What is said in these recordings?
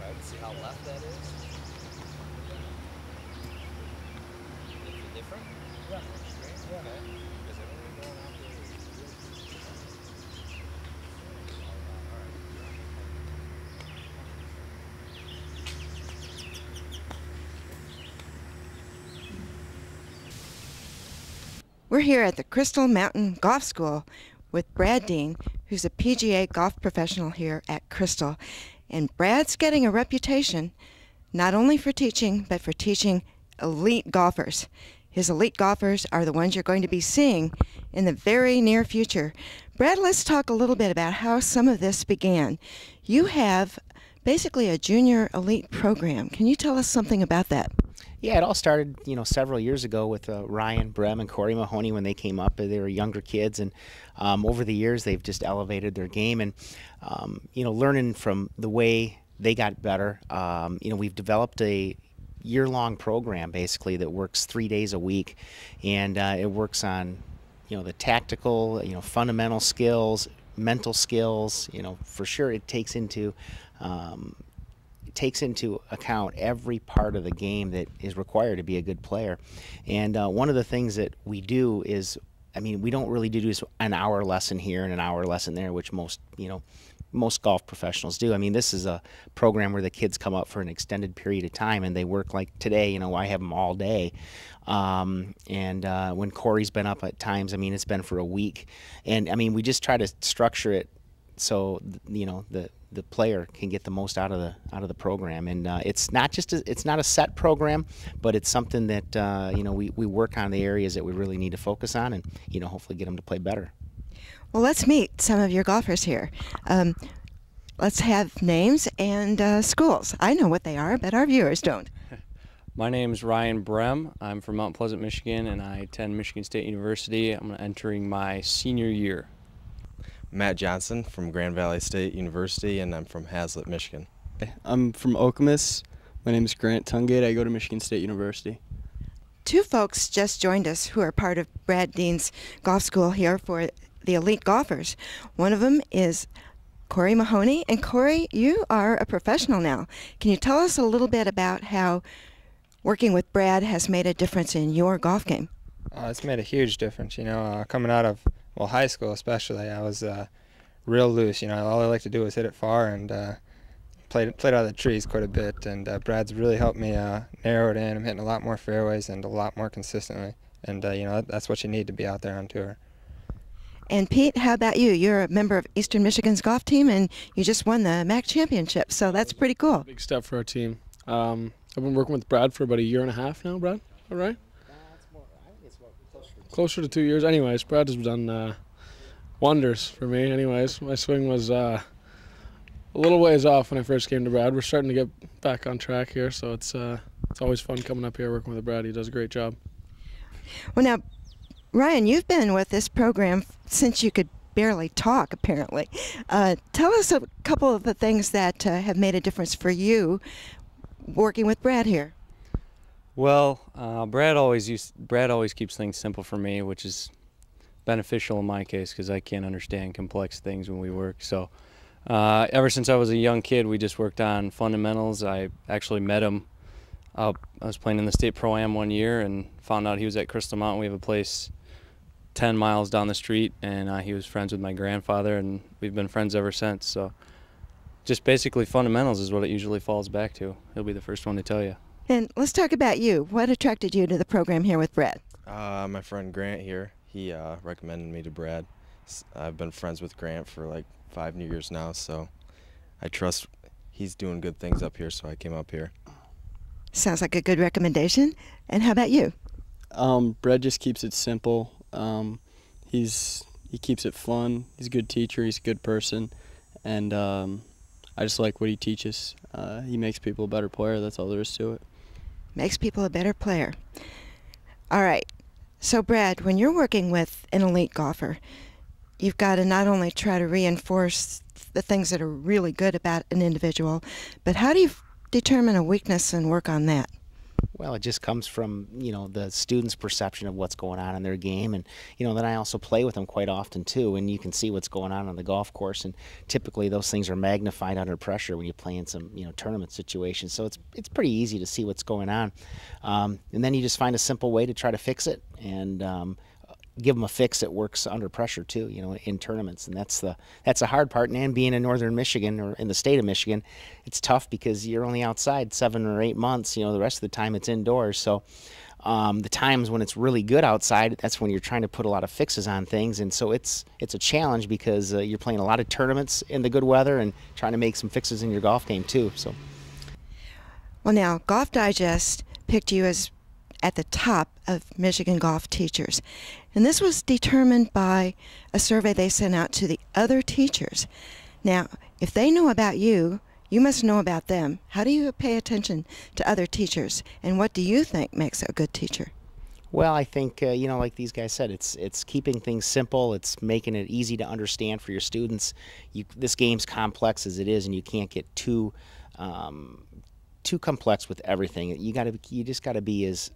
Right, see how left that is? Different? Yeah. Yeah. Okay. Because everything going out there is real deep. We're here at the Crystal Mountain Golf School with Brad Dean, who's a PGA golf professional here at Crystal. And Brad's getting a reputation not only for teaching, but for teaching elite golfers. His elite golfers are the ones you're going to be seeing in the very near future. Brad, let's talk a little bit about how some of this began. You have basically a junior elite program. Can you tell us something about that? Yeah, it all started, several years ago with Ryan, Brehm, and Korey Mahoney when they came up. They were younger kids, and over the years they've just elevated their game. And learning from the way they got better, we've developed a year-long program basically that works 3 days a week, and it works on, the tactical, fundamental skills, mental skills. For sure, it takes into account every part of the game that is required to be a good player. And one of the things that we do is, we don't really do an hour lesson here and an hour lesson there, which most golf professionals do. This is a program where the kids come up for an extended period of time and they work like today. I have them all day. When Corey's been up at times, it's been for a week. And we just try to structure it so the player can get the most out of the program. And it's not a set program, but it's something that we work on the areas that we really need to focus on, and hopefully get them to play better. Well, let's meet some of your golfers here. Let's have names and schools. I know what they are, but our viewers don't. My name is Ryan Brehm. I'm from Mount Pleasant, Michigan, and I attend Michigan State University. I'm entering my senior year. Matt Johnson from Grand Valley State University, and I'm from Hazlet, Michigan. I'm from Okemos. My name is Grant Tungate. I go to Michigan State University. Two folks just joined us who are part of Brad Dean's golf school here for the elite golfers. One of them is Korey Mahoney. And Korey, you are a professional now. Can you tell us a little bit about how working with Brad has made a difference in your golf game? It's made a huge difference. Coming out of high school especially, I was real loose. All I like to do was hit it far and played out of the trees quite a bit. And Brad's really helped me narrow it in. I'm hitting a lot more fairways and a lot more consistently. And that's what you need to be out there on tour. And Pete, how about you? You're a member of Eastern Michigan's golf team, and you just won the MAC championship, so that's pretty cool. Big step for our team. I've been working with Brad for about a year and a half now, Brad. All right? Closer to 2 years. Anyways, Brad has done wonders for me. Anyways, my swing was a little ways off when I first came to Brad. We're starting to get back on track here, so it's always fun coming up here working with Brad. He does a great job. Well, now, Ryan, you've been with this program since you could barely talk, apparently. Tell us a couple of the things that have made a difference for you working with Brad here. Well, Brad always keeps things simple for me, which is beneficial in my case because I can't understand complex things when we work. So ever since I was a young kid, we just worked on fundamentals. I actually met him. I was playing in the state pro-am one year and found out he was at Crystal Mountain. We have a place 10 miles down the street, and he was friends with my grandfather, and we've been friends ever since. So just basically fundamentals is what it usually falls back to. He'll be the first one to tell you. And let's talk about you. What attracted you to the program here with Brad? My friend Grant here, he recommended me to Brad. I've been friends with Grant for like 5 years now, so I trust he's doing good things up here, so I came up here. Sounds like a good recommendation. And how about you? Brad just keeps it simple. He keeps it fun. He's a good teacher. He's a good person, and I just like what he teaches. He makes people a better player. That's all there is to it. Makes people a better player. All right. So, Brad, when you're working with an elite golfer, you've got to not only try to reinforce the things that are really good about an individual, but how do you determine a weakness and work on that? Well, it just comes from, the student's perception of what's going on in their game. And, then I also play with them quite often too, and you can see what's going on the golf course. And typically those things are magnified under pressure when you play in some, tournament situations. So it's pretty easy to see what's going on. And then you just find a simple way to try to fix it, and give them a fix that works under pressure too, in tournaments. And that's the hard part. And being in northern Michigan, or in the state of Michigan, it's tough because you're only outside 7 or 8 months. The rest of the time it's indoors. So the times when it's really good outside, that's when you're trying to put a lot of fixes on things. And so it's a challenge because you're playing a lot of tournaments in the good weather and trying to make some fixes in your golf game too. So, Well, now, Golf Digest picked you as at the top of Michigan golf teachers. And this was determined by a survey they sent out to the other teachers. Now, if they know about you, you must know about them. How do you pay attention to other teachers? And what do you think makes a good teacher? Well, I think, like these guys said, it's keeping things simple. It's making it easy to understand for your students. This game's complex as it is, and you can't get too complex with everything. You just got to be as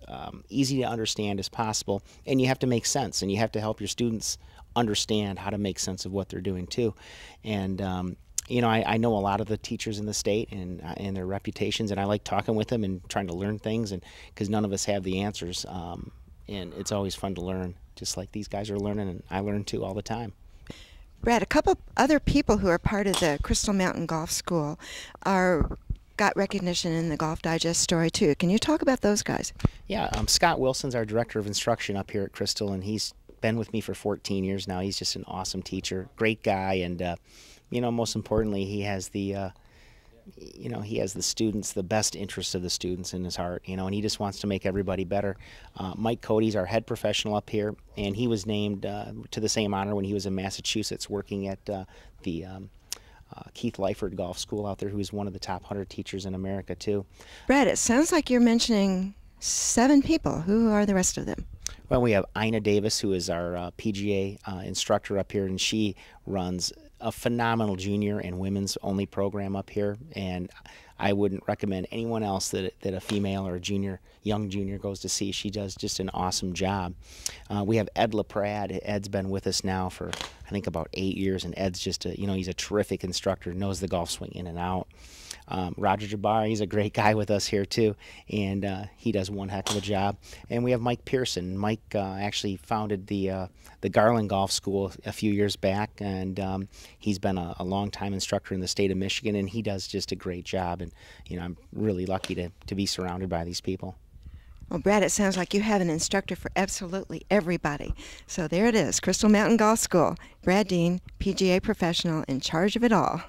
easy to understand as possible, and you have to make sense, and you have to help your students understand how to make sense of what they're doing too. And I know a lot of the teachers in the state and their reputations, and I like talking with them and trying to learn things, and because none of us have the answers, and it's always fun to learn, just like these guys are learning, and I learn too all the time. Brad, a couple other people who are part of the Crystal Mountain Golf School got recognition in the Golf Digest story too. Can you talk about those guys? Yeah, Scott Wilson's our director of instruction up here at Crystal, and he's been with me for 14 years now. He's just an awesome teacher, great guy, and most importantly, he has the students, the best interest of the students in his heart, and he just wants to make everybody better. Mike Cody's our head professional up here, and he was named to the same honor when he was in Massachusetts working at the Keith Lyford Golf School out there, who is one of the top 100 teachers in America too. Brad, it sounds like you're mentioning 7 people. Who are the rest of them? Well, we have Ina Davis, who is our PGA instructor up here, and she runs a phenomenal junior and women's only program up here, and I wouldn't recommend anyone else that a female or a young junior goes to see. She does just an awesome job. We have Ed LaPrade. Ed's been with us now for, I think, about 8 years, and Ed's just he's a terrific instructor, knows the golf swing in and out. Roger Jabbar, he's a great guy with us here too, and he does one heck of a job. And we have Mike Pearson. Mike actually founded the Garland Golf School a few years back, and he's been a long-time instructor in the state of Michigan, and he does just a great job. And I'm really lucky to be surrounded by these people. Well, Brad, it sounds like you have an instructor for absolutely everybody. So there it is, Crystal Mountain Golf School. Brad Dean, PGA professional, in charge of it all.